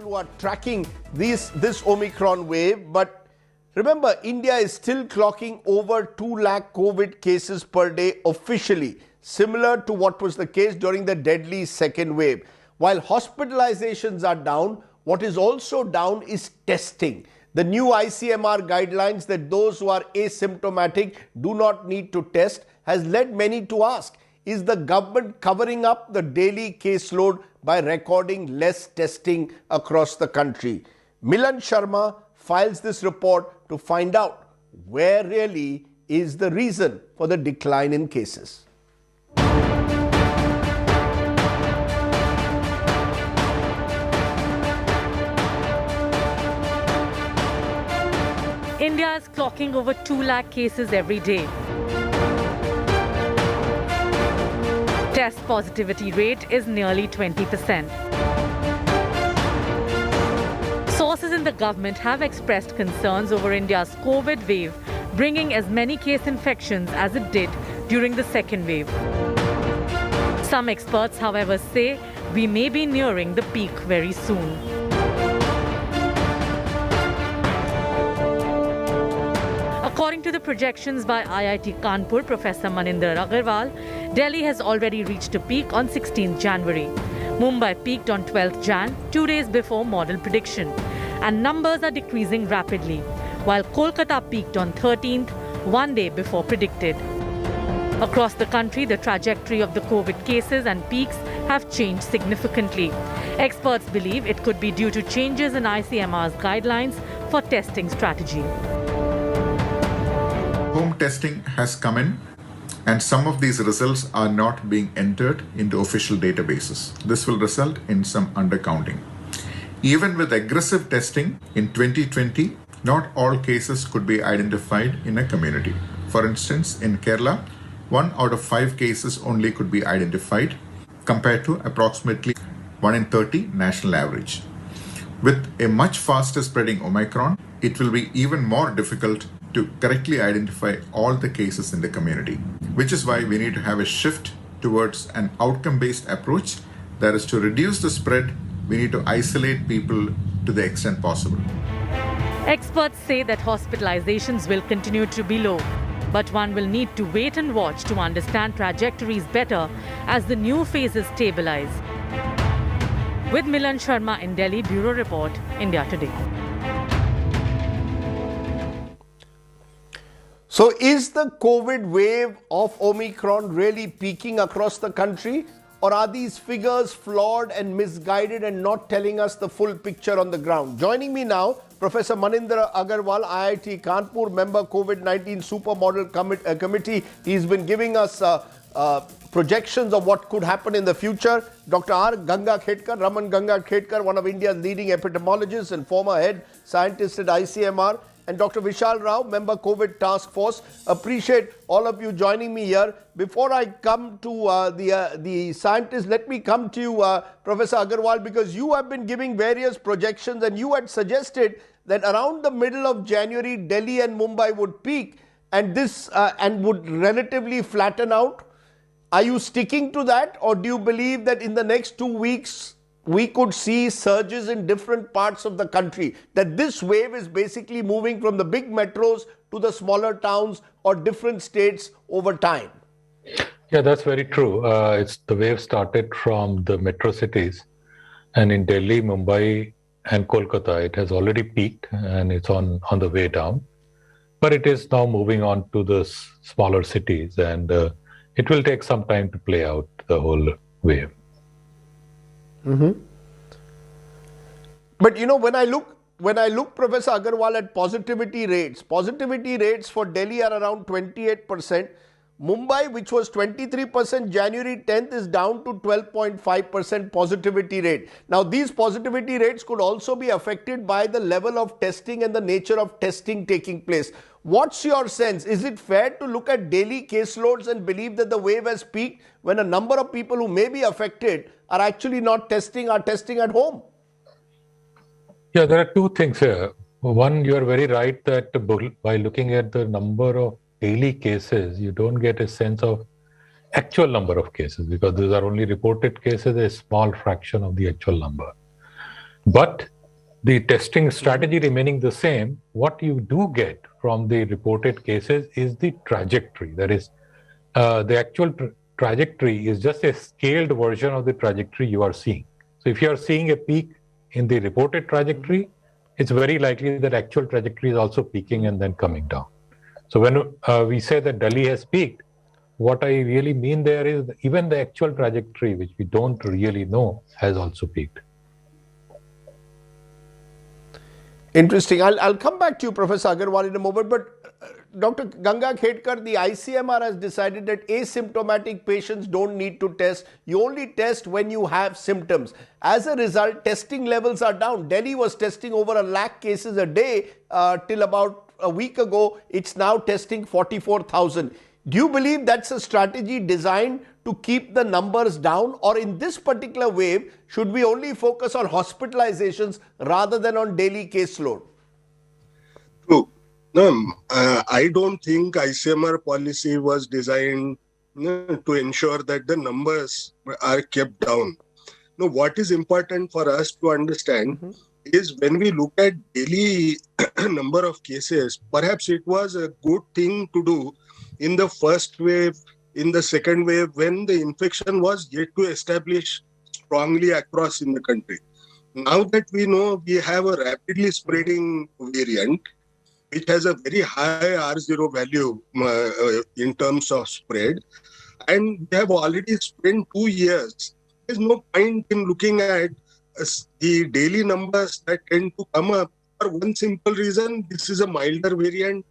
who are tracking this Omicron wave, but remember, India is still clocking over 2 lakh COVID cases per day officially, similar to what was the case during the deadly second wave. While hospitalizations are down, what is also down is testing. The new ICMR guidelines that those who are asymptomatic do not need to test has led many to ask, is the government covering up the daily caseload by recording less testing across the country? Milan Sharma files this report to find out where really is the reason for the decline in cases. India is clocking over 2 lakh cases every day. Test positivity rate is nearly 20%. Sources in the government have expressed concerns over India's COVID wave, bringing as many case infections as it did during the second wave. Some experts, however, say we may be nearing the peak very soon. According to the projections by IIT Kanpur, Professor Maninder Agarwal, Delhi has already reached a peak on 16th January. Mumbai peaked on 12th Jan, 2 days before model prediction. And numbers are decreasing rapidly, while Kolkata peaked on 13th, 1 day before predicted. Across the country, the trajectory of the COVID cases and peaks have changed significantly. Experts believe it could be due to changes in ICMR's guidelines for testing strategy. Home testing has come in, and some of these results are not being entered into official databases. This will result in some undercounting. Even with aggressive testing in 2020, not all cases could be identified in a community. For instance, in Kerala, 1 out of 5 cases only could be identified, compared to approximately 1 in 30 national average. With a much faster spreading Omicron, it will be even more difficult to correctly identify all the cases in the community, which is why we need to have a shift towards an outcome-based approach. That is, to reduce the spread, we need to isolate people to the extent possible. Experts say that hospitalizations will continue to be low, but one will need to wait and watch to understand trajectories better as the new phases stabilize. With Milan Sharma in Delhi, Bureau Report, India Today. So is the COVID wave of Omicron really peaking across the country? Or are these figures flawed and misguided and not telling us the full picture on the ground? Joining me now, Professor Maninder Agarwal, IIT Kanpur, member COVID-19 Supermodel Committee. He's been giving us projections of what could happen in the future. Dr. Raman Ganga Khedkar, one of India's leading epidemiologists and former head scientist at ICMR. And Dr. Vishal Rao, member COVID Task Force. Appreciate all of you joining me here. Before I come to the scientists, let me come to you, Professor Agarwal, because you have been giving various projections and you had suggested that around the middle of January, Delhi and Mumbai would peak and would relatively flatten out. Are you sticking to that, or do you believe that in the next 2 weeks, we could see surges in different parts of the country, that this wave is basically moving from the big metros to the smaller towns or different states over time? Yeah, that's very true. The wave started from the metro cities, and in Delhi, Mumbai and Kolkata, it has already peaked and it's on the way down. But it is now moving on to the smaller cities, and it will take some time to play out the whole wave. Mm-hmm. But you know, when I look, Professor Agarwal, at positivity rates for Delhi are around 28%. Mumbai, which was 23% January 10th, is down to 12.5% positivity rate. Now, these positivity rates could also be affected by the level of testing and the nature of testing taking place. What's your sense? Is it fair to look at daily caseloads and believe that the wave has peaked when a number of people who may be affected are actually not testing, are testing at home? Yeah, there are two things here. One, you are very right that by looking at the number of daily cases, you don't get a sense of actual number of cases, because these are only reported cases, a small fraction of the actual number. But the testing strategy remaining the same, what you do get from the reported cases is the trajectory. That is, the actual trajectory is just a scaled version of the trajectory you are seeing. So if you are seeing a peak in the reported trajectory, it's very likely that actual trajectory is also peaking and then coming down. So when we say that Delhi has peaked, what I really mean there is even the actual trajectory, which we don't really know, has also peaked. Interesting. I'll come back to you, Professor Agarwal, in a moment. But Dr. Ganga Khedkar, the ICMR has decided that asymptomatic patients don't need to test. You only test when you have symptoms. As a result, testing levels are down. Delhi was testing over 1 lakh cases a day till about a week ago. It's now testing 44,000. Do you believe that's a strategy designed to keep the numbers down? Or in this particular wave, should we only focus on hospitalizations rather than on daily caseload? True. No, I don't think ICMR policy was designed to ensure that the numbers are kept down. No, what is important for us to understand is when we look at daily number of cases, perhaps it was a good thing to do in the first wave, in the second wave, when the infection was yet to establish strongly across in the country. Now that we know we have a rapidly spreading variant, which has a very high R0 value in terms of spread, and we have already spent 2 years, there's no point in looking at the daily numbers that tend to come up for one simple reason: this is a milder variant.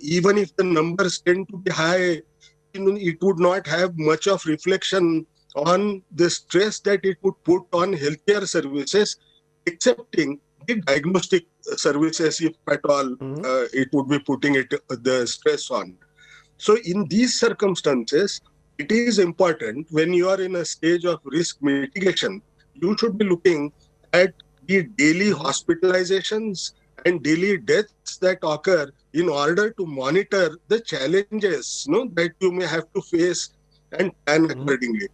Even if the numbers tend to be high, it would not have much of reflection on the stress that it would put on healthcare services, excepting the diagnostic services, if at all it would be putting the stress on. So in these circumstances, it is important when you are in a stage of risk mitigation, you should be looking at the daily hospitalizations and daily deaths that occur in order to monitor the challenges that you may have to face and plan accordingly.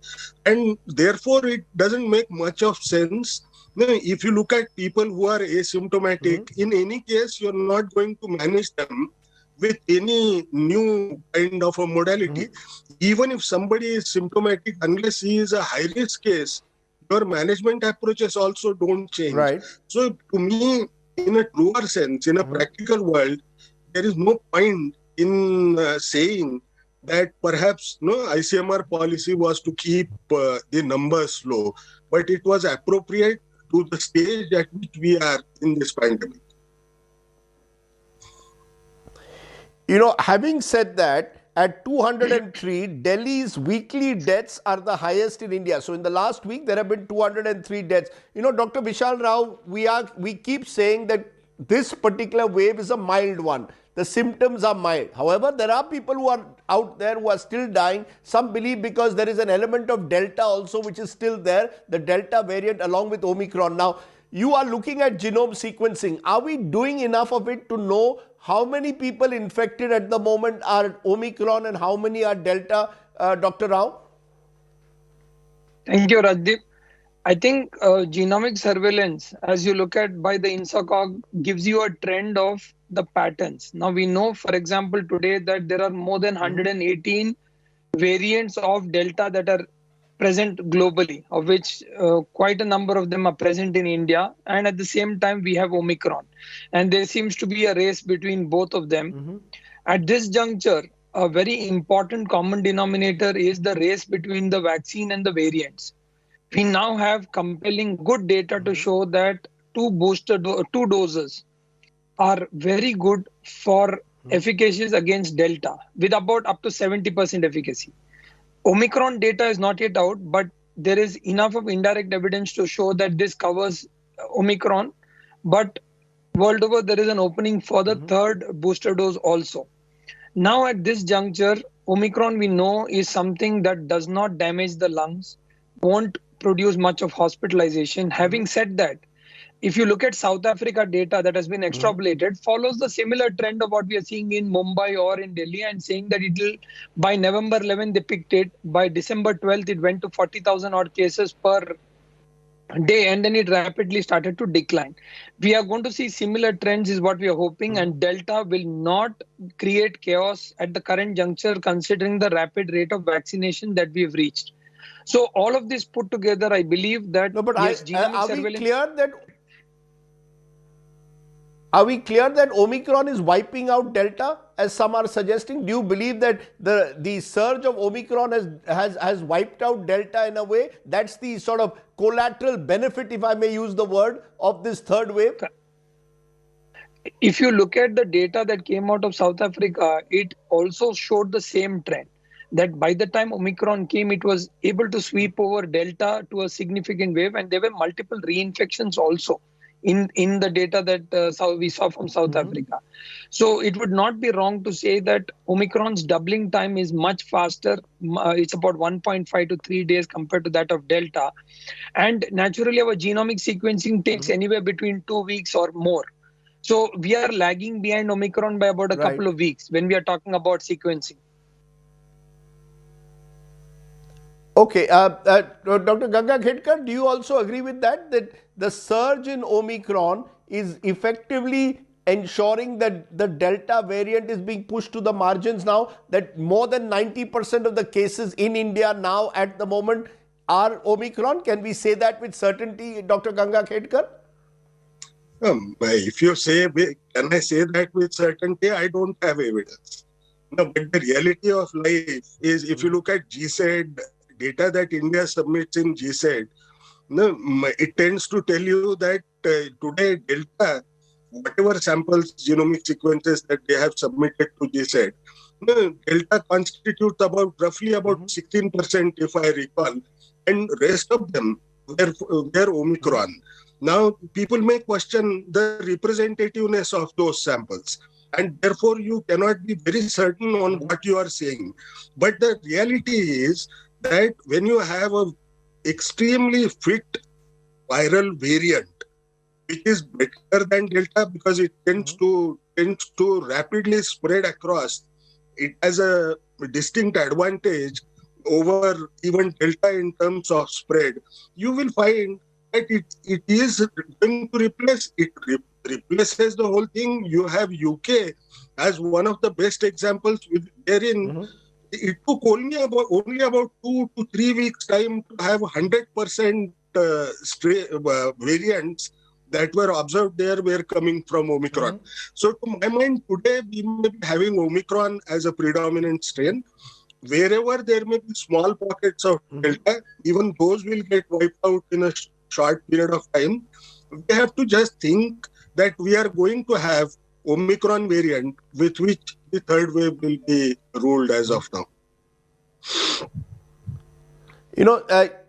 And therefore, it doesn't make much of sense. If you look at people who are asymptomatic, in any case, you're not going to manage them with any new kind of a modality. Even if somebody is symptomatic, unless he is a high-risk case, your management approaches also don't change. Right. So to me, in a truer sense, in a practical world, there is no point in saying that perhaps ICMR policy was to keep the numbers low, but it was appropriate to the stage at which we are in this pandemic. Having said that, at 203, Delhi's weekly deaths are the highest in India. So in the last week, there have been 203 deaths. Dr. Vishal Rao, we keep saying that this particular wave is a mild one. The symptoms are mild. However, there are people who are out there who are still dying. Some believe because there is an element of Delta also, which is still there, the Delta variant along with Omicron. Now, you are looking at genome sequencing. Are we doing enough of it to know how many people infected at the moment are Omicron and how many are Delta, Dr. Rao? Thank you, Rajdeep. I think genomic surveillance, as you look at by the INSACOG, gives you a trend of the patterns. Now we know, for example, today that there are more than 118 variants of Delta that are present globally, of which quite a number of them are present in India. And at the same time, we have Omicron. And there seems to be a race between both of them. At this juncture, a very important common denominator is the race between the vaccine and the variants. We now have compelling good data to show that two doses are very good for efficacy against Delta, with about up to 70% efficacy. Omicron data is not yet out, but there is enough of indirect evidence to show that this covers Omicron. But world over, there is an opening for the third booster dose also. Now at this juncture, Omicron we know is something that does not damage the lungs, won't produce much of hospitalization. Having said that, if you look at South Africa data that has been extrapolated, follows the similar trend of what we are seeing in Mumbai or in Delhi, and saying that it will, by November 11th, they picked it. By December 12th, it went to 40,000 odd cases per day, and then it rapidly started to decline. We are going to see similar trends is what we are hoping, and Delta will not create chaos at the current juncture considering the rapid rate of vaccination that we have reached. So all of this put together, I believe that No, but yes, genomic are we surveillance. clear that Omicron is wiping out Delta, as some are suggesting? Do you believe that the surge of Omicron has wiped out Delta in a way? That's the sort of collateral benefit, if I may use the word, of this third wave? If you look at the data that came out of South Africa, it also showed the same trend. That by the time Omicron came, it was able to sweep over Delta to a significant wave, and there were multiple reinfections also in the data that we saw from South Africa. So it would not be wrong to say that Omicron's doubling time is much faster. It's about 1.5 to 3 days compared to that of Delta. And naturally, our genomic sequencing takes anywhere between 2 weeks or more. So we are lagging behind Omicron by about a couple of weeks when we are talking about sequencing. Okay, Dr. Ganga Khedkar, do you also agree with that the surge in Omicron is effectively ensuring that the Delta variant is being pushed to the margins now, that more than 90% of the cases in India now at the moment are Omicron? Can we say that with certainty, Dr. Ganga Khedkar? If you say, can I say that with certainty? I don't have evidence. No, but the reality of life is, if you look at GSAID data that India submits in GSAID, it tends to tell you that today Delta, whatever samples, genomic sequences that they have submitted to GSAID, Delta constitutes roughly about 16%, if I recall, and rest of them were Omicron. Now, people may question the representativeness of those samples, and therefore you cannot be very certain on what you are saying. But the reality is that when you have an extremely fit viral variant, which is better than Delta because it tends to rapidly spread across, it has a distinct advantage over even Delta in terms of spread. You will find that it is going to replaces the whole thing. You have UK as one of the best examples, wherein it took only about 2 to 3 weeks time to have 100% variants that were observed there were coming from Omicron. So to my mind, today we may be having Omicron as a predominant strain. Wherever there may be small pockets of Delta, even those will get wiped out in a short period of time. We have to just think that we are going to have Omicron variant with which the third wave will be ruled as of now.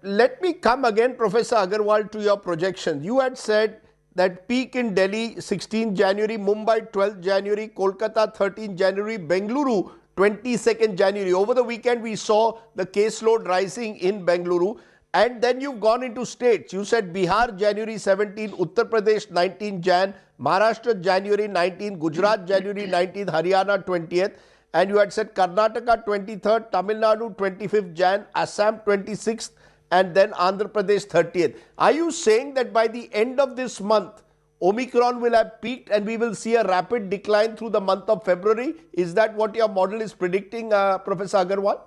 Let me come again, Professor Agarwal, to your projections. You had said that peak in Delhi 16 January, Mumbai 12 January, Kolkata 13 January, Bengaluru 22nd January. Over the weekend, we saw the caseload rising in Bengaluru. And then you've gone into states. You said Bihar January 17, Uttar Pradesh 19 Jan, Maharashtra January 19, Gujarat January 19, Haryana 20th. And you had said Karnataka 23rd, Tamil Nadu 25th Jan, Assam 26th, and then Andhra Pradesh 30th. Are you saying that by the end of this month, Omicron will have peaked and we will see a rapid decline through the month of February? Is that what your model is predicting, Professor Agarwal?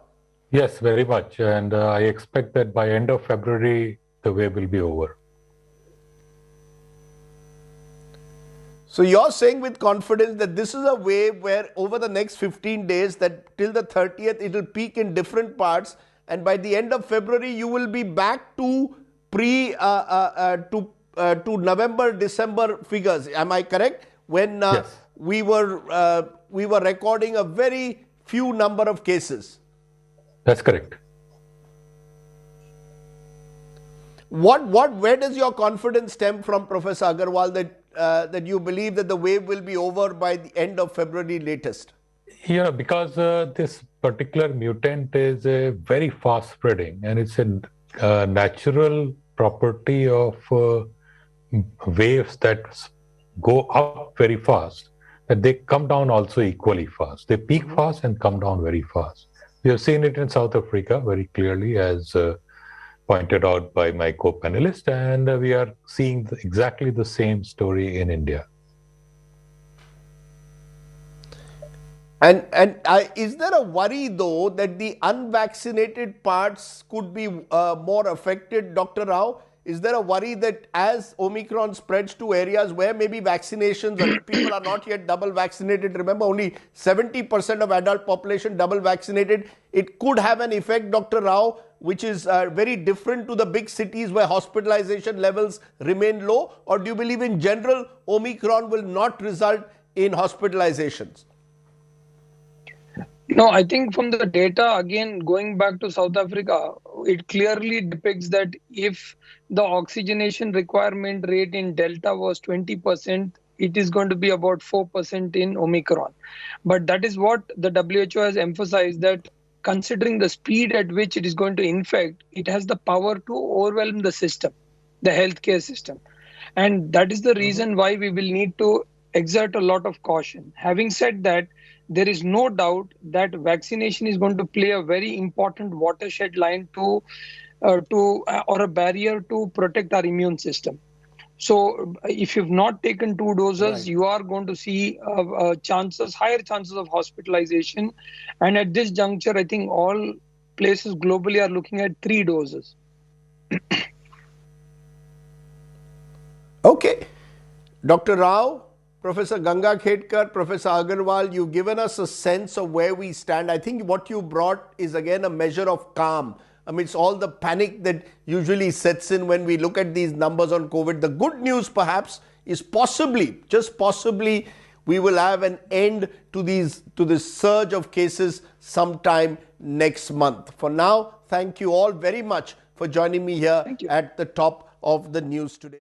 Yes, very much. And I expect that by end of February, the wave will be over. So you're saying with confidence that this is a wave where over the next 15 days, that till the 30th, it will peak in different parts. And by the end of February, you will be back to to November, December figures. Am I correct? When yes. we were recording a very few number of cases. That's correct. Where does your confidence stem from, Professor Agarwal, that you believe that the wave will be over by the end of February latest? Yeah, because this particular mutant is very fast spreading, and it's a natural property of waves that go up very fast, that they come down also equally fast. They peak fast and come down very fast. We have seen it in South Africa very clearly as pointed out by my co-panelist, and we are seeing exactly the same story in India. And is there a worry, though, that the unvaccinated parts could be more affected, Dr. Rao? Is there a worry that as Omicron spreads to areas where maybe vaccinations or people are not yet double vaccinated, remember only 70% of adult population double vaccinated, it could have an effect, Dr. Rao, which is very different to the big cities where hospitalization levels remain low? Or do you believe in general Omicron will not result in hospitalizations? No, I think from the data, again, going back to South Africa, it clearly depicts that if the oxygenation requirement rate in Delta was 20%, it is going to be about 4% in Omicron. But that is what the WHO has emphasized, that considering the speed at which it is going to infect, it has the power to overwhelm the system, the healthcare system. And that is the reason why we will need to exert a lot of caution. Having said that, there is no doubt that vaccination is going to play a very important watershed line or a barrier to protect our immune system. So if you've not taken 2 doses, Right. you are going to see higher chances of hospitalization. And at this juncture, I think all places globally are looking at 3 doses. Okay. Dr. Rao, Professor Ganga Khedkar, Professor Agarwal, you've given us a sense of where we stand. I think what you brought is again a measure of calm amidst all the panic that usually sets in when we look at these numbers on COVID. The good news perhaps is possibly, just possibly, we will have an end to this surge of cases sometime next month. For now, thank you all very much for joining me here at the top of the news today.